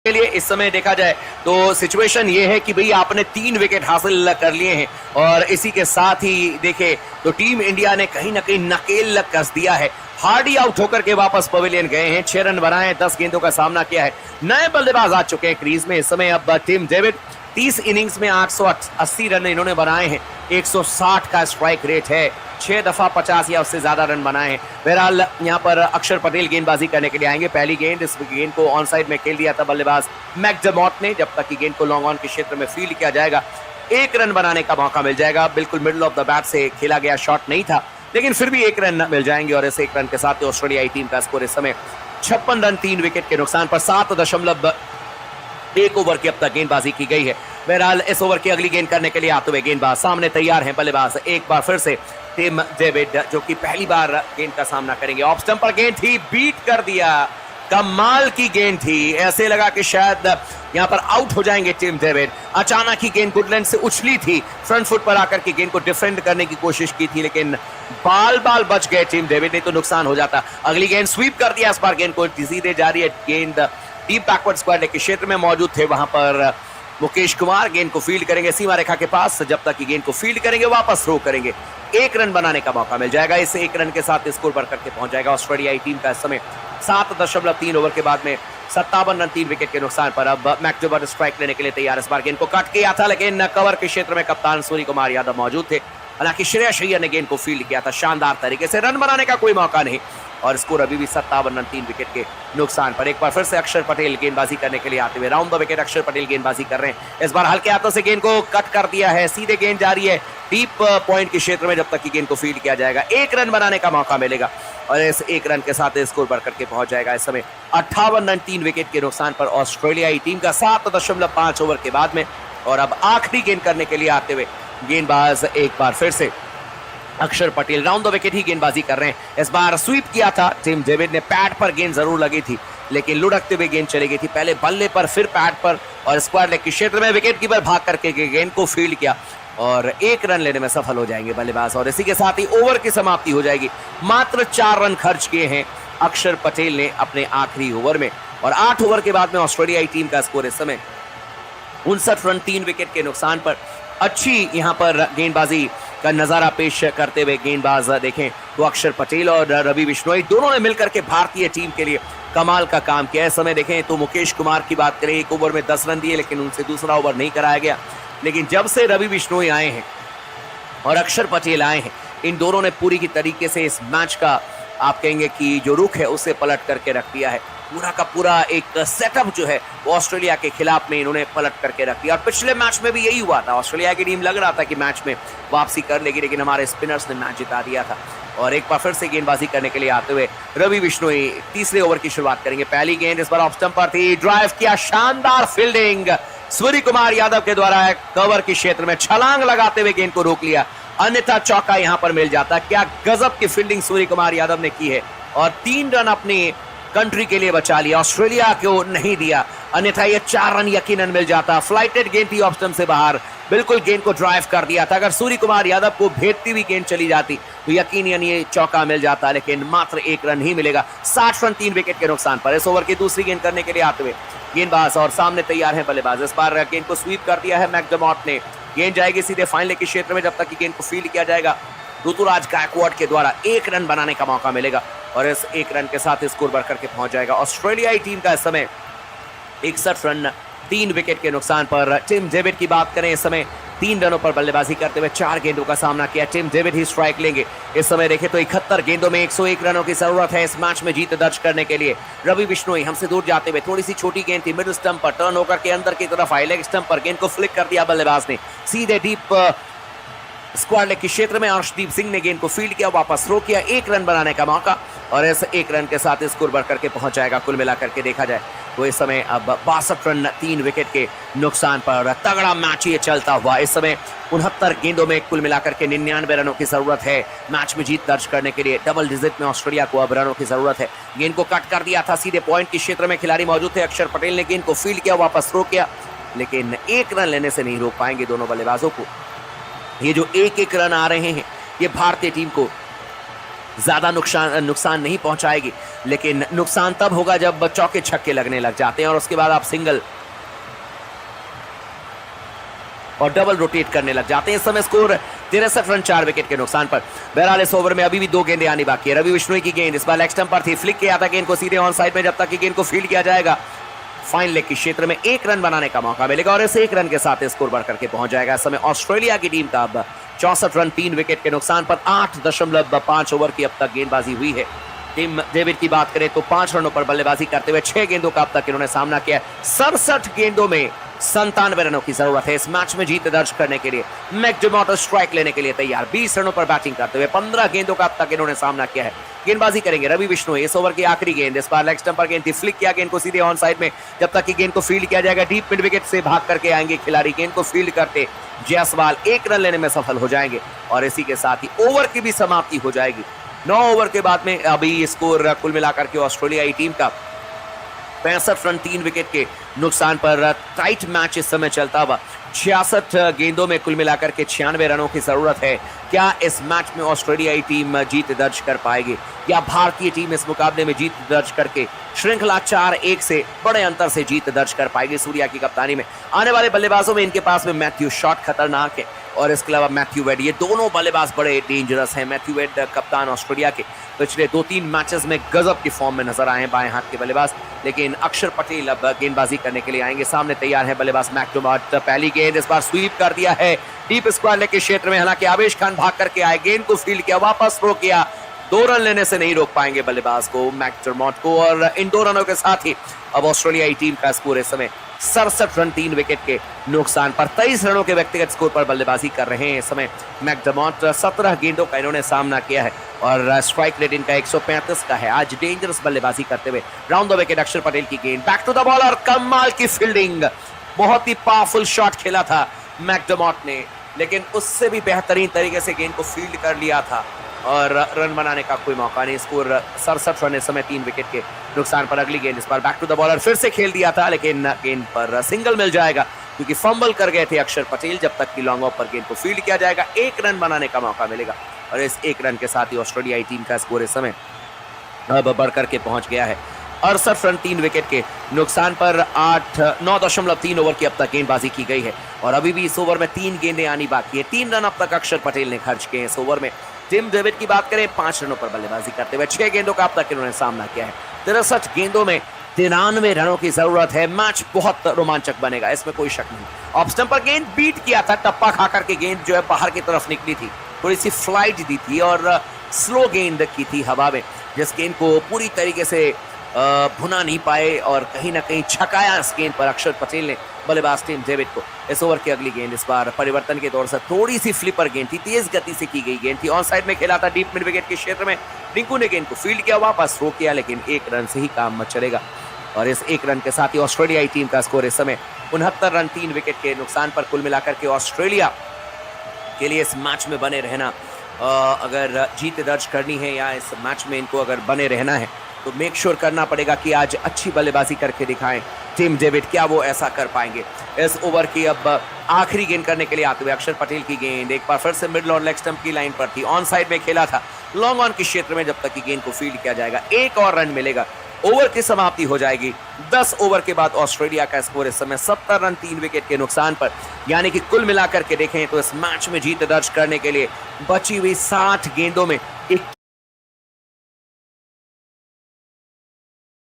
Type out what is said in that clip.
के लिए इस समय देखा जाए तो सिचुएशन ये है कि भाई आपने 3 विकेट हासिल कर लिए हैं और इसी के साथ ही देखे तो टीम इंडिया ने कहीं ना कहीं नकेल कस दिया है। हार्डी आउट होकर के वापस पवेलियन गए हैं, 6 रन बनाए, 10 गेंदों का सामना किया है। नए बल्लेबाज आ चुके हैं क्रीज में इस समय। अब टिम डेविड 30 इनिंग्स में 880 रन इन्होंने बनाए हैं, 160 का स्ट्राइक रेट है, 6 दफा 50 या उससे ज्यादा रन बनाए हैं। बहरहाल यहाँ पर अक्षर पटेल गेंदबाजी करने के लिए आएंगे। पहली गेंद, इस गेंद को ऑन साइड में खेल दिया था बल्लेबाज मैकडर्मॉट ने। जब तक कि गेंद को लॉन्ग ऑन के क्षेत्र में फील्ड किया जाएगा, 1 रन बनाने का मौका मिल जाएगा। बिल्कुल मिडल ऑफ द बैट से खेला गया शॉट नहीं था, लेकिन फिर भी 1 रन मिल जाएंगे और इस 1 रन के साथ ऑस्ट्रेलियाई टीम का स्कोर इस समय 56 रन 3 विकेट के नुकसान पर 7.1 ओवर की अब तक गेंदबाजी की गई है। बहरहाल इस ओवर की अगली गेंद करने के लिए आते हुए गेंदबाज सामने तैयार हैं। बल्लेबाज एक बार फिर से टिम डेविड, जो कि पहली बार गेंद का सामना करेंगे। ऑफ स्टंप पर गेंद थी, बीट कर दिया, कमाल की गेंद थी। ऐसे लगा कि शायद यहां पर आउट हो जाएंगे टिम डेविड। अचानक ही गेंद गुडलैंड से उछली थी, फ्रंट फुट पर आकर के गेंद को डिफेंड करने की कोशिश की थी, लेकिन बाल बच गए टिम डेविड, नहीं तो नुकसान हो जाता। अगली गेंद स्वीप कर दिया, इस बार गेंद को सीधे जा रही है। गेंद डीप बैकवर्ड स्क्वायर के क्षेत्र में मौजूद थे, वहां पर मुकेश कुमार गेंद को फील्ड करेंगे सीमा रेखा के पास। जब तक कि गेंद को फील्ड करेंगे, वापस थ्रो करेंगे, 1 रन बनाने का मौका मिल जाएगा। इस 1 रन के साथ स्कोर बढ़ करके पहुंच जाएगा ऑस्ट्रेलियाई टीम का इस समय 7.3 ओवर के बाद में 57 रन 3 विकेट के नुकसान पर। अब मैकडर्मॉट स्ट्राइक लेने के लिए तैयार। इस बार गेंद को कट किया था, लेकिन कवर के क्षेत्र में कप्तान सूर्य कुमार यादव मौजूद थे। हालांकि श्रेयस अय्यर ने गेंद को फील्ड किया था शानदार तरीके से, रन बनाने का कोई मौका नहीं और स्कोर अभी भी 57 रन 3 विकेट के नुकसान पर। एक बार फिर से अक्षर पटेल गेंदबाजी करने के लिए आते हुए, राउंड द विकेट अक्षर पटेल गेंदबाजी कर रहे हैं। इस बार हल्के हाथों से गेंद को कट कर दिया है, सीधे गेंद जा रही है डीप पॉइंट के क्षेत्र में। जब तक कि गेंद को फील्ड किया जाएगा, 1 रन बनाने का मौका मिलेगा और इस 1 रन के साथ स्कोर बढ़ करके पहुंच जाएगा इस समय 58 रन 3 विकेट के नुकसान पर ऑस्ट्रेलियाई टीम का 7.5 ओवर के बाद में। और अब आखिरी गेंद करने के लिए आते हुए गेंदबाज एक बार फिर से अक्षर पटेल राउंड द विकेट ही गेंदबाजी कर रहे हैं। इस बार स्वीप किया था टिम डेविड ने, पैड पर गेंद जरूर लगी थी, लेकिन लुढ़कते हुए गेंद चली गई थी, पहले बल्ले पर फिर पैड पर, और स्क्वायर लेग के क्षेत्र में विकेट कीपर भाग करके गेंद को फील्ड किया और 1 रन लेने में सफल हो जाएंगे बल्लेबाज। और इसी के साथ ही ओवर की समाप्ति हो जाएगी। मात्र 4 रन खर्च किए हैं अक्षर पटेल ने अपने आखिरी ओवर में और 8 ओवर के बाद में ऑस्ट्रेलियाई टीम का स्कोर इस समय 59 रन 3 विकेट के नुकसान पर। अच्छी यहां पर गेंदबाजी का नजारा पेश करते हुए गेंदबाज देखें तो अक्षर पटेल और रवि बिश्नोई दोनों ने मिलकर के भारतीय टीम के लिए कमाल का काम किया। इस समय देखें तो मुकेश कुमार की बात करें, 1 ओवर में 10 रन दिए, लेकिन उनसे दूसरा ओवर नहीं कराया गया। लेकिन जब से रवि बिश्नोई आए हैं और अक्षर पटेल आए हैं, इन दोनों ने पूरी की तरीके से इस मैच का आप कहेंगे कि जो रुख है उसे पलट करके रख दिया है। पूरा का पूरा एक सेटअप जो है वो ऑस्ट्रेलिया के खिलाफ में इन्होंने पलट करके रख दिया। और पिछले मैच में भी यही हुआ था, ऑस्ट्रेलिया की टीम लग रहा था कि मैच में वापसी कर लेगी, लेकिन हमारे स्पिनर्स ने मैच जिता दिया था। और एक बार फिर से गेंदबाजी करने के लिए आते हुए रवि बिश्नोई तीसरे ओवर की शुरुआत करेंगे। पहली गेंद इस बार ऑफ स्टंप पर थी, ड्राइव किया, शानदार फील्डिंग सूर्य कुमार यादव के द्वारा कवर के क्षेत्र में छलांग लगाते हुए गेंद को रोक लिया, अन्यथा चौका यहां पर मिल जाता। क्या गजब की फील्डिंग सूर्य कुमार यादव ने की है और 3 रन अपनी कंट्री के लिए बचा लिया, ऑस्ट्रेलिया को नहीं दिया, अन्यथा ये 4 रन यकीनन मिल जाता। फ्लाइटेड गेंद थी ऑफ स्टंप से बाहर, बिल्कुल गेंद को ड्राइव कर दिया था। अगर सूर्य कुमार यादव को भेजती हुई गेंद चली जाती तो यकीनन ये चौका मिल जाता, लेकिन मात्र 1 रन ही मिलेगा 60 रन 3 विकेट के नुकसान पर। इस ओवर की दूसरी गेंद करने के लिए आते हुए गेंदबाज और सामने तैयार है बल्लेबाज। इस बार गेंद को स्वीप कर दिया है मैकडर्मॉट ने, गेंद जाएगी सीधे फाइनल के क्षेत्र में। जब तक कि गेंद को फील्ड किया जाएगा, ऋतुराज गायकवाड के द्वारा 1 रन बनाने का मौका मिलेगा और इस 1 रन के साथ स्कोर बढ़ करके पहुंच जाएगा ऑस्ट्रेलियाई टीम का इस समय 61 रन 3 विकेट के नुकसान पर। टिम डेविड की बात करें, इस समय 3 रनों पर बल्लेबाजी करते हुए 4 गेंदों का सामना किया। टिम डेविड ही स्ट्राइक लेंगे। इस समय देखें तो 71 गेंदों में 101 रनों की जरूरत है इस मैच में जीत दर्ज करने के लिए। रवि बिश्नोई हमसे दूर जाते हुए, थोड़ी सी छोटी गेंद थी, मिडिल स्टंप पर टर्न होकर के अंदर की तरफ आई, लेग स्टंप पर गेंद को फ्लिक कर दिया बल्लेबाज ने, सीधे डीप स्क्वायर लेग के क्षेत्र में अर्शदीप सिंह ने गेंद को फील्ड किया, वापस थ्रो किया, 1 रन बनाने का मौका और इस 1 रन के साथ स्कोर बढ़ करके पहुंच जाएगा। कुल मिलाकर के देखा जाए तो इस समय अब 62 रन 3 विकेट के नुकसान पर तगड़ा मैच ये चलता हुआ। इस समय 69 गेंदों में कुल मिलाकर के 99 रनों की जरूरत है मैच में जीत दर्ज करने के लिए। डबल डिजिट में ऑस्ट्रेलिया को अब रनों की जरूरत है। गेंद को कट कर दिया था, सीधे पॉइंट के क्षेत्र में खिलाड़ी मौजूद थे। अक्षर पटेल ने गेंद को फील्ड किया, वापस थ्रो किया, लेकिन 1 रन लेने से नहीं रोक पाएंगे दोनों बल्लेबाजों को। ये जो 1-1 रन आ रहे हैं, ये भारतीय टीम को ज्यादा नुकसान नहीं पहुंचाएगी, लेकिन नुकसान तब होगा जब चौके छक्के लगने लग जाते हैं और उसके बाद आप सिंगल और डबल रोटेट करने लग जाते हैं। इस समय स्कोर 63 रन 4 विकेट के नुकसान पर। बहरहाल इस ओवर में अभी भी 2 गेंदें आनी बाकी है। रवि बिश्नोई की गेंद इस बार लेग स्टंप पर थी, फ्लिक किया था गेंद को सीधे ऑन साइड में, जब तक कि गेंद को फील्ड किया जाएगा फाइन लेग के क्षेत्र में 1 रन बनाने का मौका मिलेगा और इस 1 रन के साथ स्कोर बढ़ करके पहुंच जाएगा। इस समय ऑस्ट्रेलिया की टीम का अब 64 रन 3 विकेट के नुकसान पर 8.5 ओवर की अब तक गेंदबाजी हुई है। टिम डेविड की बात करें तो 5 रनों पर बल्लेबाजी करते हुए 6 गेंदों का अब तक इन्होंने सामना किया। 67 गेंदों में 97 रनों की जरूरत है इस मैच में जीत दर्ज करने के लिए। मैकडर्मॉट स्ट्राइक लेने के लिए तैयार, 20 रनों पर बैटिंग करते हुए 15 गेंदों का अब तक इन्होंने सामना किया है। गेंदबाजी करेंगे रवि बिश्नोई। इस ओवर की आखिरी गेंद, इस बार लेग स्टंप पर गेंद थी, फ्लिक किया गेंद को सीधे ऑन साइड में, जब तक कि गेंद को फील्ड किया जाएगा डीप मिड विकेट से भाग करके आएंगे खिलाड़ी, गेंद को फील्ड करते जायसवाल 1 रन लेने में सफल हो जाएंगे और इसी के साथ ही ओवर की भी समाप्ति हो जाएगी। 9 ओवर के बाद में अभी स्कोर कुल मिलाकर के ऑस्ट्रेलियाई टीम का 65 रन 3 विकेट के नुकसान पर टाइट मैच इस समय चलता हुआ। 66 गेंदों में कुल मिलाकर के 96 रनों की जरूरत है। क्या इस मैच में ऑस्ट्रेलियाई टीम जीत दर्ज कर पाएगी या भारतीय टीम इस मुकाबले में जीत दर्ज करके श्रृंखला 4-1 से बड़े अंतर से जीत दर्ज कर पाएगी? सूर्या की कप्तानी में आने वाले बल्लेबाजों में इनके पास में मैथ्यू शॉट खतरनाक है और इसके अलावा मैथ्यू वेड, ये दोनों बल्लेबाज बड़े डेंजरस हैं। मैथ्यू वेड कप्तान ऑस्ट्रेलिया के पिछले 2-3 मैचेस में गजब की फॉर्म में नजर आए हैं बाएं हाथ के बल्लेबाज, लेकिन अक्षर पटेल अब गेंदबाजी करने के लिए आएंगे। सामने तैयार है बल्लेबाज मैकडर्मॉट। पहली गेंद इस बार स्वीप कर दिया है डीप स्क्वायर लेग के क्षेत्र में, हालांकि आवेश खान भाग करके आए, गेंद को फील्ड किया, वापस थ्रो किया। 2 रन लेने से नहीं रोक पाएंगे बल्लेबाज को मैकडर्मॉट को और इन 2 रनों के साथ ही अब ऑस्ट्रेलियाई टीम का स्कोर इस समय 67 रन 3 विकेट के नुकसान पर 23 रनों के व्यक्तिगत स्कोर पर बल्लेबाजी कर रहे हैं। इस समय मैकडर्मॉट 17 गेंदों का इन्होंने सामना किया है और स्ट्राइक रेट इनका 135 का है। आज डेंजरस बल्लेबाजी करते हुए राउंड द विकेट अक्षर पटेल की गेंद, बैक टू द बॉल और कमाल की फील्डिंग, बहुत ही पावरफुल शॉट खेला था मैकडर्मॉट ने, लेकिन उससे भी बेहतरीन तरीके से गेंद को फील्ड कर लिया था और रन बनाने का कोई मौका नहीं। स्कोर 67 रन इस समय 3 विकेट के नुकसान पर। अगली गेंद इस बार बैक टू द बॉलर, फिर से खेल दिया था, लेकिन गेंद पर सिंगल मिल जाएगा क्योंकि फंबल कर गए थे अक्षर पटेल। जब तक कि लॉन्ग ऑफ पर गेंद को फील्ड किया जाएगा 1 रन बनाने का मौका मिलेगा और इस 1 रन के साथ ही ऑस्ट्रेलियाई टीम का स्कोर इस समय अब बढ़कर के पहुंच गया है 68 रन 3 विकेट के नुकसान पर। 9.3 ओवर की अब तक गेंदबाजी की गई है और अभी भी इस ओवर में 3 गेंदें आनी बाकी है। 3 रन अब तक अक्षर पटेल ने खर्च किए इस ओवर में। टिम डेविड की बात करें 5 रनों पर बल्लेबाजी करते हुए 6 गेंदों का अब तक इन्होंने सामना किया है। 63 गेंदों में 93 रनों की जरूरत है। मैच बहुत रोमांचक बनेगा, इसमें कोई शक नहीं। ऑफ स्टंप पर गेंद बीट किया था, टप्पा खाकर के गेंद जो है बाहर की तरफ निकली थी, थोड़ी सी फ्लाइट दी थी और स्लो गेंद की थी हवा में, जिस गेंद को पूरी तरीके से भुना नहीं पाए और कहीं ना कहीं छकाया इस गेंद पर अक्षर पटेल ने बल्लेबाज टिम डेविड को। इस ओवर की अगली गेंद इस बार परिवर्तन के दौर से थोड़ी सी फ्लिपर गेंद थी, तेज गति से की गई गेंद थी, ऑन साइड में खेला था डीप मिड विकेट के क्षेत्र में। रिंकू ने गेंद को फील्ड किया, वापस थ्रो किया, लेकिन 1 रन से ही काम चलेगा और इस 1 रन के साथ ही ऑस्ट्रेलियाई टीम का स्कोर इस समय 69 रन 3 विकेट के नुकसान पर। कुल मिलाकर के ऑस्ट्रेलिया के लिए इस मैच में बने रहना, अगर जीत दर्ज करनी है या इस मैच में इनको अगर बने रहना है तो मेक श्योर करना पड़ेगा कि आज अच्छी बल्लेबाजी करके दिखाएं टिम डेविड। क्या वो ऐसा कर पाएंगे? इस ओवर की अब आखिरी गेंद करने के लिए आते हुए अक्षर पटेल की गेंद एक बार फिर से मिडल और लेग स्टंप की लाइन पर थी, ऑन साइड में खेला था, लॉन्ग ऑन के क्षेत्र में, जब तक कि गेंद को फील्ड किया जाएगा 1 और रन मिलेगा, ओवर की समाप्ति हो जाएगी। 10 ओवर के बाद ऑस्ट्रेलिया का स्कोर इस समय 70 रन 3 विकेट के नुकसान पर, यानी कि कुल मिलाकर के देखें तो इस मैच में जीत दर्ज करने के लिए बची हुई 60 गेंदों में